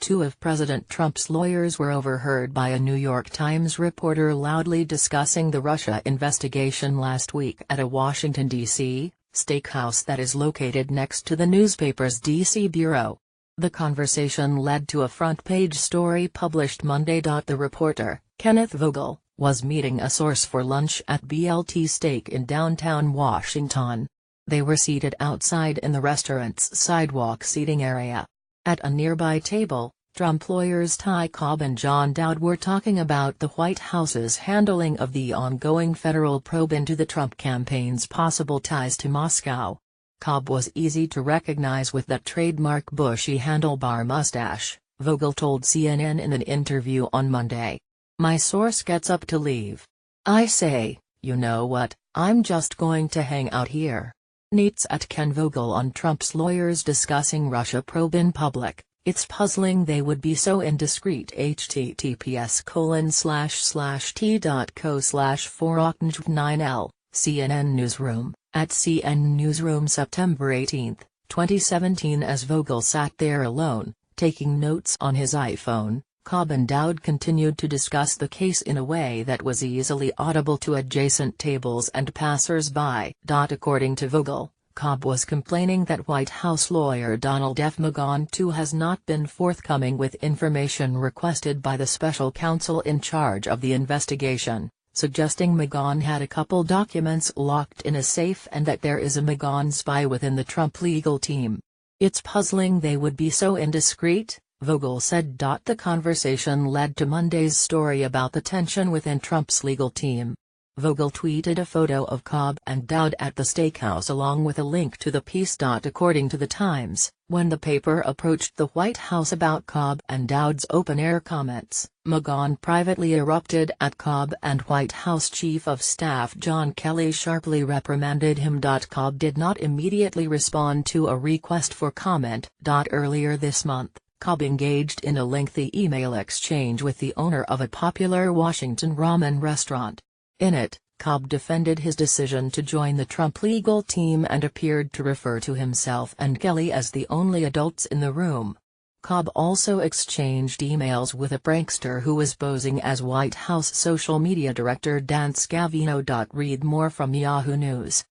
Two of President Trump's lawyers were overheard by a New York Times reporter loudly discussing the Russia investigation last week at a Washington, D.C., steakhouse that is located next to the newspaper's D.C. bureau. The conversation led to a front-page story published Monday. The reporter, Kenneth Vogel, was meeting a source for lunch at BLT Steak in downtown Washington. They were seated outside in the restaurant's sidewalk seating area. At a nearby table, Trump lawyers Ty Cobb and John Dowd were talking about the White House's handling of the ongoing federal probe into the Trump campaign's possible ties to Moscow. Cobb was easy to recognize with that trademark bushy handlebar mustache, Vogel told CNN in an interview on Monday. My source gets up to leave. I say, you know what, I'm just going to hang out here. Neats at Ken Vogel on Trump's lawyers discussing Russia probe in public. It's puzzling they would be so indiscreet. https://t.co/4octave9l, CNN Newsroom, at CNN Newsroom September 18, 2017. As Vogel sat there alone, taking notes on his iPhone, Cobb and Dowd continued to discuss the case in a way that was easily audible to adjacent tables and passers-by. According to Vogel, Cobb was complaining that White House lawyer Donald F. McGahn too has not been forthcoming with information requested by the special counsel in charge of the investigation, suggesting McGahn had a couple documents locked in a safe and that there is a McGahn spy within the Trump legal team. It's puzzling they would be so indiscreet, Vogel said. The conversation led to Monday's story about the tension within Trump's legal team. Vogel tweeted a photo of Cobb and Dowd at the steakhouse along with a link to the piece. According to the Times, when the paper approached the White House about Cobb and Dowd's open-air comments, McGahn privately erupted at Cobb and White House Chief of Staff John Kelly sharply reprimanded him. Cobb did not immediately respond to a request for comment. Earlier this month, Cobb engaged in a lengthy email exchange with the owner of a popular Washington ramen restaurant. In it, Cobb defended his decision to join the Trump legal team and appeared to refer to himself and Kelly as the only adults in the room. Cobb also exchanged emails with a prankster who was posing as White House social media director Dan Scavino. Read more from Yahoo News.